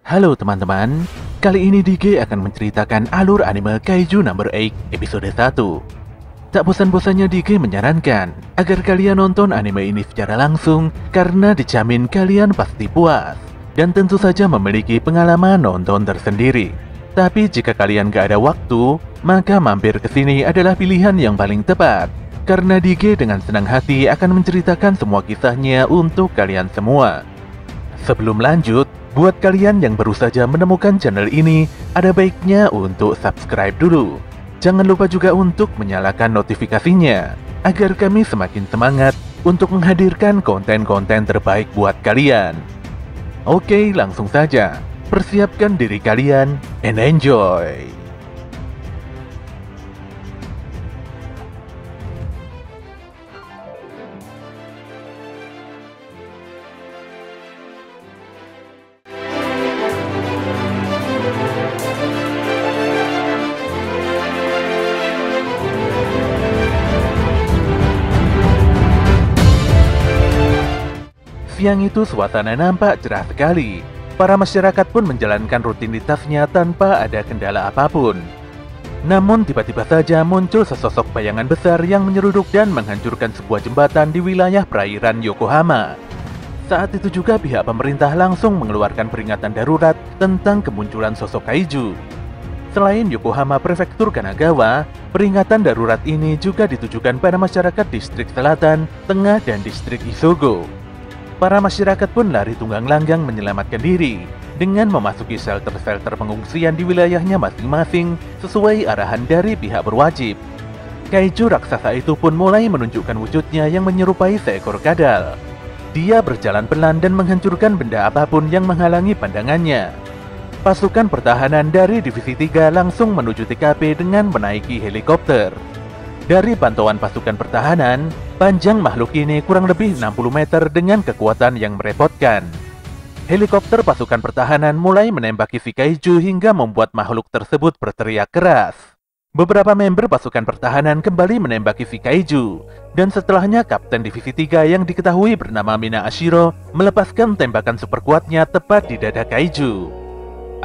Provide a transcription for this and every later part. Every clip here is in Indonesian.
Halo teman-teman, kali ini DG akan menceritakan alur anime Kaiju Number 8 episode 1. Tak bosan-bosannya DG menyarankan agar kalian nonton anime ini secara langsung karena dijamin kalian pasti puas dan tentu saja memiliki pengalaman nonton tersendiri. Tapi jika kalian gak ada waktu, maka mampir ke sini adalah pilihan yang paling tepat karena DG dengan senang hati akan menceritakan semua kisahnya untuk kalian semua. Sebelum lanjut, buat kalian yang baru saja menemukan channel ini, ada baiknya untuk subscribe dulu. Jangan lupa juga untuk menyalakan notifikasinya, agar kami semakin semangat untuk menghadirkan konten-konten terbaik buat kalian. Oke, langsung saja. Persiapkan diri kalian and enjoy! Siang itu suasana nampak cerah sekali. Para masyarakat pun menjalankan rutinitasnya tanpa ada kendala apapun. Namun tiba-tiba saja muncul sesosok bayangan besar yang menyeruduk dan menghancurkan sebuah jembatan di wilayah perairan Yokohama. Saat itu juga pihak pemerintah langsung mengeluarkan peringatan darurat tentang kemunculan sosok kaiju. Selain Yokohama Prefektur Kanagawa, peringatan darurat ini juga ditujukan pada masyarakat distrik selatan, tengah, dan distrik Isogo. Para masyarakat pun lari tunggang langgang menyelamatkan diri dengan memasuki shelter-shelter pengungsian di wilayahnya masing-masing sesuai arahan dari pihak berwajib. Kaiju raksasa itu pun mulai menunjukkan wujudnya yang menyerupai seekor kadal. Dia berjalan pelan dan menghancurkan benda apapun yang menghalangi pandangannya. Pasukan pertahanan dari Divisi 3 langsung menuju TKP dengan menaiki helikopter. Dari pantauan pasukan pertahanan, panjang makhluk ini kurang lebih 60 meter dengan kekuatan yang merepotkan. Helikopter pasukan pertahanan mulai menembaki si kaiju hingga membuat makhluk tersebut berteriak keras. Beberapa member pasukan pertahanan kembali menembaki si kaiju, dan setelahnya Kapten Divisi 3 yang diketahui bernama Mina Ashiro melepaskan tembakan super kuatnya tepat di dada kaiju.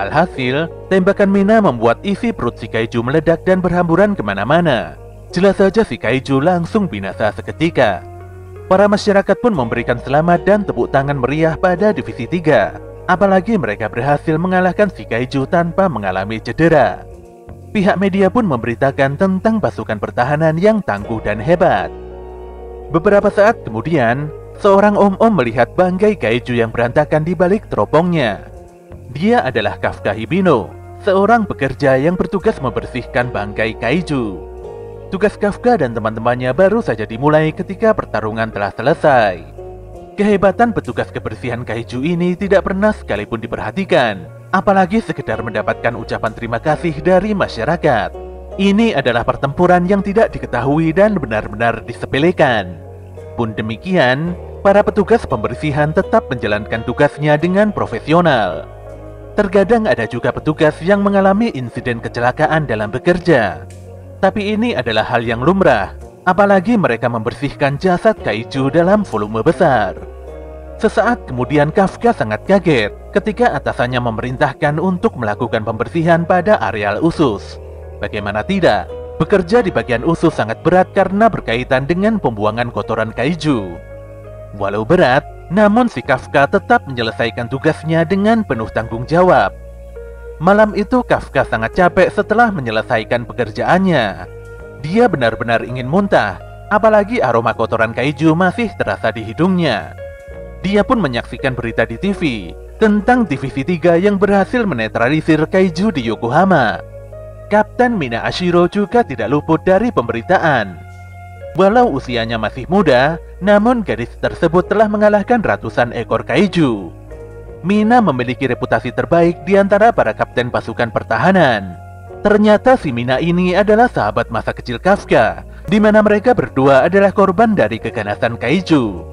Alhasil, tembakan Mina membuat isi perut si kaiju meledak dan berhamburan kemana-mana. Jelas saja si kaiju langsung binasa seketika. Para masyarakat pun memberikan selamat dan tepuk tangan meriah pada Divisi 3. Apalagi mereka berhasil mengalahkan si kaiju tanpa mengalami cedera. Pihak media pun memberitakan tentang pasukan pertahanan yang tangguh dan hebat. Beberapa saat kemudian, seorang om-om melihat bangkai kaiju yang berantakan di balik teropongnya. Dia adalah Kafka Hibino, seorang pekerja yang bertugas membersihkan bangkai kaiju. Tugas Kafka dan teman-temannya baru saja dimulai ketika pertarungan telah selesai. Kehebatan petugas kebersihan kaiju ini tidak pernah sekalipun diperhatikan, apalagi sekedar mendapatkan ucapan terima kasih dari masyarakat. Ini adalah pertempuran yang tidak diketahui dan benar-benar disepelekan. Pun demikian, para petugas pembersihan tetap menjalankan tugasnya dengan profesional. Terkadang ada juga petugas yang mengalami insiden kecelakaan dalam bekerja. Tapi ini adalah hal yang lumrah, apalagi mereka membersihkan jasad kaiju dalam volume besar. Sesaat kemudian Kafka sangat kaget ketika atasannya memerintahkan untuk melakukan pembersihan pada areal usus. Bagaimana tidak, bekerja di bagian usus sangat berat karena berkaitan dengan pembuangan kotoran kaiju. Walau berat, namun si Kafka tetap menyelesaikan tugasnya dengan penuh tanggung jawab. Malam itu Kafka sangat capek setelah menyelesaikan pekerjaannya. Dia benar-benar ingin muntah, apalagi aroma kotoran kaiju masih terasa di hidungnya. Dia pun menyaksikan berita di TV tentang Divisi 3 yang berhasil menetralisir kaiju di Yokohama. Kapten Mina Ashiro juga tidak luput dari pemberitaan. Walau usianya masih muda, namun gadis tersebut telah mengalahkan ratusan ekor kaiju. Mina memiliki reputasi terbaik di antara para kapten pasukan pertahanan. Ternyata si Mina ini adalah sahabat masa kecil Kafka, di mana mereka berdua adalah korban dari keganasan kaiju.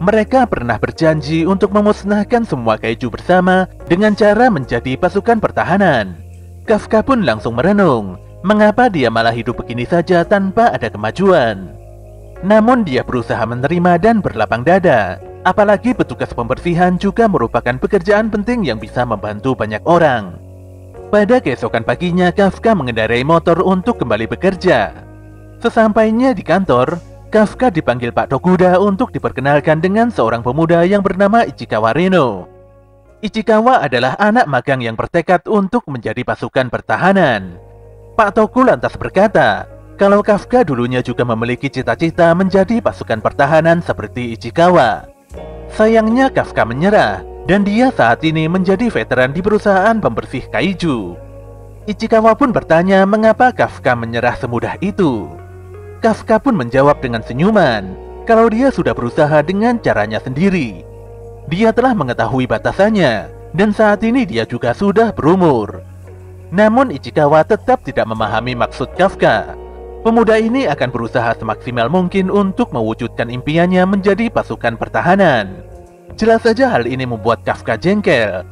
Mereka pernah berjanji untuk memusnahkan semua kaiju bersama dengan cara menjadi pasukan pertahanan. Kafka pun langsung merenung, mengapa dia malah hidup begini saja tanpa ada kemajuan. Namun dia berusaha menerima dan berlapang dada. Apalagi petugas pembersihan juga merupakan pekerjaan penting yang bisa membantu banyak orang. Pada keesokan paginya, Kafka mengendarai motor untuk kembali bekerja. Sesampainya di kantor, Kafka dipanggil Pak Tokuda untuk diperkenalkan dengan seorang pemuda yang bernama Ichikawa Reno. Ichikawa adalah anak magang yang bertekad untuk menjadi pasukan pertahanan. Pak Toku lantas berkata, kalau Kafka dulunya juga memiliki cita-cita menjadi pasukan pertahanan seperti Ichikawa. Sayangnya Kafka menyerah, dan dia saat ini menjadi veteran di perusahaan pembersih kaiju. Ichikawa pun bertanya mengapa Kafka menyerah semudah itu. Kafka pun menjawab dengan senyuman, kalau dia sudah berusaha dengan caranya sendiri. Dia telah mengetahui batasannya, dan saat ini dia juga sudah berumur. Namun Ichikawa tetap tidak memahami maksud Kafka. Pemuda ini akan berusaha semaksimal mungkin untuk mewujudkan impiannya menjadi pasukan pertahanan. Jelas saja hal ini membuat Kafka jengkel.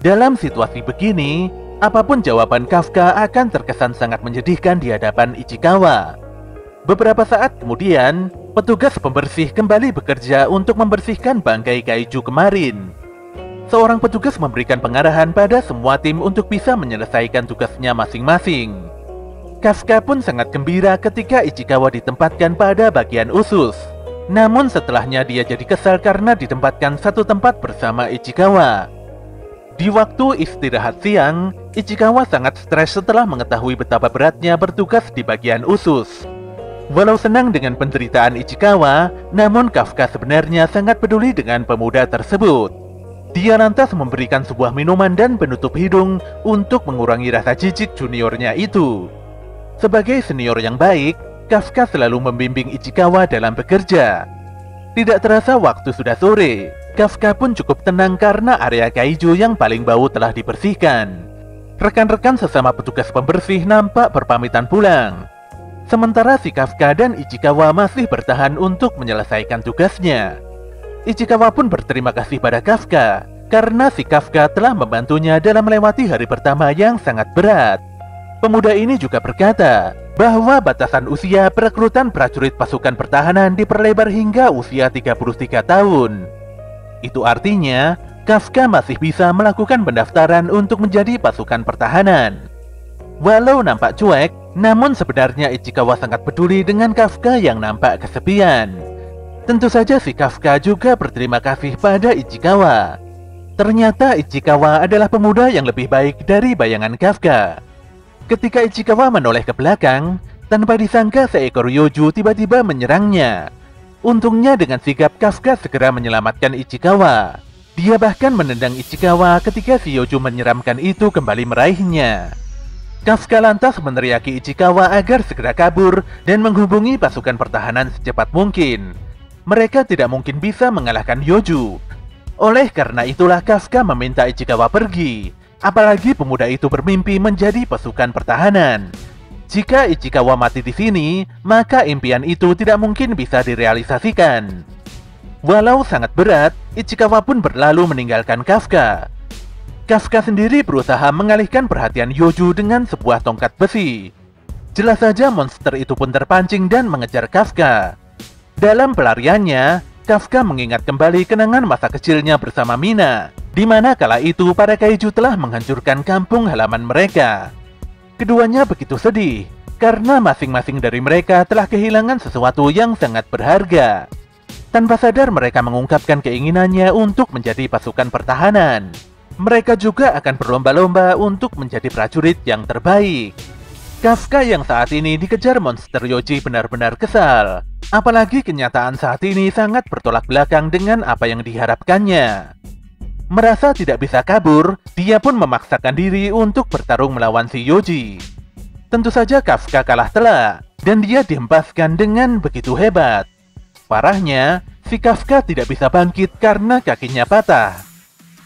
Dalam situasi begini, apapun jawaban Kafka akan terkesan sangat menyedihkan di hadapan Ichikawa. Beberapa saat kemudian, petugas pembersih kembali bekerja untuk membersihkan bangkai kaiju kemarin. Seorang petugas memberikan pengarahan pada semua tim untuk bisa menyelesaikan tugasnya masing-masing. Kafka pun sangat gembira ketika Ichikawa ditempatkan pada bagian usus. Namun setelahnya dia jadi kesal karena ditempatkan satu tempat bersama Ichikawa. Di waktu istirahat siang, Ichikawa sangat stres setelah mengetahui betapa beratnya bertugas di bagian usus. Walau senang dengan penderitaan Ichikawa, namun Kafka sebenarnya sangat peduli dengan pemuda tersebut. Dia lantas memberikan sebuah minuman dan penutup hidung untuk mengurangi rasa jijik juniornya itu. Sebagai senior yang baik, Kafka selalu membimbing Ichikawa dalam bekerja. Tidak terasa waktu sudah sore, Kafka pun cukup tenang karena area kaiju yang paling bau telah dibersihkan. Rekan-rekan sesama petugas pembersih nampak berpamitan pulang. Sementara si Kafka dan Ichikawa masih bertahan untuk menyelesaikan tugasnya. Ichikawa pun berterima kasih pada Kafka karena si Kafka telah membantunya dalam melewati hari pertama yang sangat berat. Pemuda ini juga berkata bahwa batasan usia perekrutan prajurit pasukan pertahanan diperlebar hingga usia 33 tahun. Itu artinya, Kafka masih bisa melakukan pendaftaran untuk menjadi pasukan pertahanan. Walau nampak cuek, namun sebenarnya Ichikawa sangat peduli dengan Kafka yang nampak kesepian. Tentu saja si Kafka juga berterima kasih pada Ichikawa. Ternyata Ichikawa adalah pemuda yang lebih baik dari bayangan Kafka. Ketika Ichikawa menoleh ke belakang, tanpa disangka seekor Yoju tiba-tiba menyerangnya. Untungnya dengan sigap Kafka segera menyelamatkan Ichikawa. Dia bahkan menendang Ichikawa ketika si Yoju menyeramkan itu kembali meraihnya. Kafka lantas meneriaki Ichikawa agar segera kabur dan menghubungi pasukan pertahanan secepat mungkin. Mereka tidak mungkin bisa mengalahkan Yoju. Oleh karena itulah Kafka meminta Ichikawa pergi. Apalagi pemuda itu bermimpi menjadi pasukan pertahanan. Jika Ichikawa mati di sini, maka impian itu tidak mungkin bisa direalisasikan. Walau sangat berat, Ichikawa pun berlalu meninggalkan Kafka. Kafka sendiri berusaha mengalihkan perhatian Yoju dengan sebuah tongkat besi. Jelas saja monster itu pun terpancing dan mengejar Kafka. Dalam pelariannya, Kafka mengingat kembali kenangan masa kecilnya bersama Mina, di mana kala itu para kaiju telah menghancurkan kampung halaman mereka. Keduanya begitu sedih, karena masing-masing dari mereka telah kehilangan sesuatu yang sangat berharga. Tanpa sadar mereka mengungkapkan keinginannya untuk menjadi pasukan pertahanan. Mereka juga akan berlomba-lomba untuk menjadi prajurit yang terbaik. Kafka yang saat ini dikejar monster Yoji benar-benar kesal. Apalagi kenyataan saat ini sangat bertolak belakang dengan apa yang diharapkannya. Merasa tidak bisa kabur, dia pun memaksakan diri untuk bertarung melawan si Yoji. Tentu saja Kafka kalah telak, dan dia dihempaskan dengan begitu hebat. Parahnya, si Kafka tidak bisa bangkit karena kakinya patah.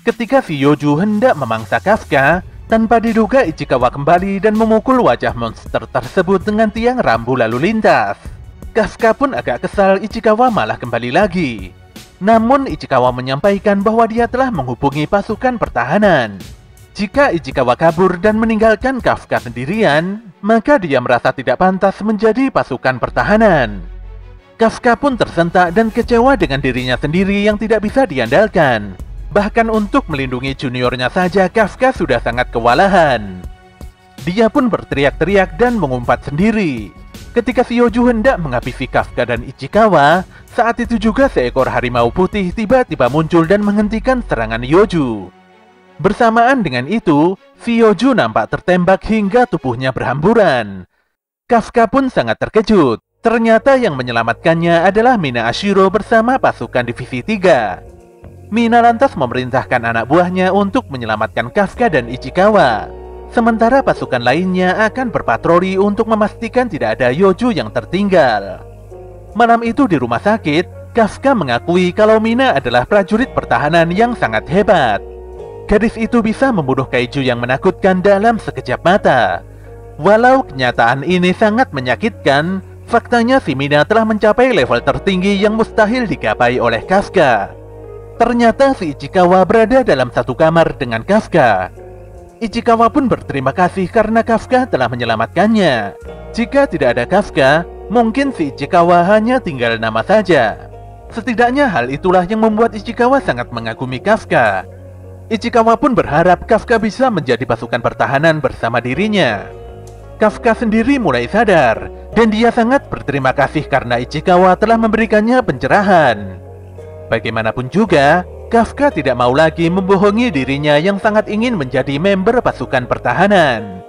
Ketika si Yoju hendak memangsa Kafka, tanpa diduga Ichikawa kembali dan memukul wajah monster tersebut dengan tiang rambu lalu lintas. Kafka pun agak kesal Ichikawa malah kembali lagi. Namun Ichikawa menyampaikan bahwa dia telah menghubungi pasukan pertahanan. Jika Ichikawa kabur dan meninggalkan Kafka sendirian, maka dia merasa tidak pantas menjadi pasukan pertahanan. Kafka pun tersentak dan kecewa dengan dirinya sendiri yang tidak bisa diandalkan. Bahkan untuk melindungi juniornya saja Kafka sudah sangat kewalahan. Dia pun berteriak-teriak dan mengumpat sendiri. Ketika Shioju hendak menghabisi Kafka dan Ichikawa, saat itu juga seekor harimau putih tiba-tiba muncul dan menghentikan serangan Yoju. Bersamaan dengan itu, Shioju nampak tertembak hingga tubuhnya berhamburan. Kafka pun sangat terkejut. Ternyata yang menyelamatkannya adalah Mina Ashiro bersama pasukan Divisi 3. Mina lantas memerintahkan anak buahnya untuk menyelamatkan Kafka dan Ichikawa. Sementara pasukan lainnya akan berpatroli untuk memastikan tidak ada Yoju yang tertinggal. Malam itu di rumah sakit, Kafka mengakui kalau Mina adalah prajurit pertahanan yang sangat hebat. Gadis itu bisa membunuh kaiju yang menakutkan dalam sekejap mata. Walau kenyataan ini sangat menyakitkan, faktanya si Mina telah mencapai level tertinggi yang mustahil digapai oleh Kafka. Ternyata si Ichikawa berada dalam satu kamar dengan Kafka. Ichikawa pun berterima kasih karena Kafka telah menyelamatkannya. Jika tidak ada Kafka, mungkin si Ichikawa hanya tinggal nama saja. Setidaknya hal itulah yang membuat Ichikawa sangat mengagumi Kafka. Ichikawa pun berharap Kafka bisa menjadi pasukan pertahanan bersama dirinya. Kafka sendiri mulai sadar, dan dia sangat berterima kasih karena Ichikawa telah memberikannya pencerahan. Bagaimanapun juga, Kafka tidak mau lagi membohongi dirinya yang sangat ingin menjadi member pasukan pertahanan.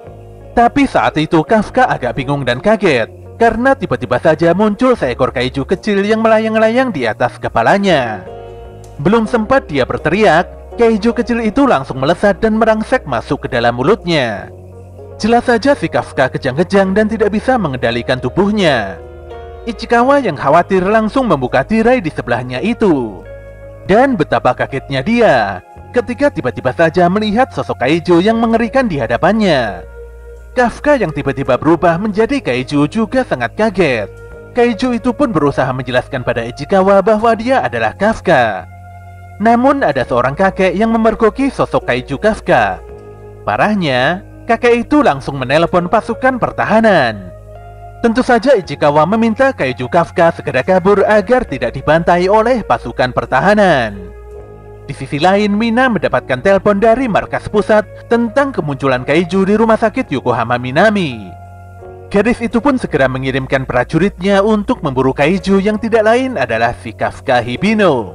Tapi saat itu Kafka agak bingung dan kaget, karena tiba-tiba saja muncul seekor kaiju kecil yang melayang-layang di atas kepalanya. Belum sempat dia berteriak, kaiju kecil itu langsung melesat dan merangsek masuk ke dalam mulutnya. Jelas saja si Kafka kejang-kejang dan tidak bisa mengendalikan tubuhnya. Ichikawa yang khawatir langsung membuka tirai di sebelahnya itu. Dan betapa kagetnya dia ketika tiba-tiba saja melihat sosok kaiju yang mengerikan di hadapannya. Kafka yang tiba-tiba berubah menjadi kaiju juga sangat kaget. Kaiju itu pun berusaha menjelaskan pada Ichikawa bahwa dia adalah Kafka. Namun ada seorang kakek yang memergoki sosok kaiju Kafka. Parahnya, kakek itu langsung menelpon pasukan pertahanan. Tentu saja Ichikawa meminta kaiju Kafka segera kabur agar tidak dibantai oleh pasukan pertahanan. Di sisi lain, Mina mendapatkan telepon dari markas pusat tentang kemunculan kaiju di rumah sakit Yokohama Minami. Gadis itu pun segera mengirimkan prajuritnya untuk memburu kaiju yang tidak lain adalah si Kafka Hibino.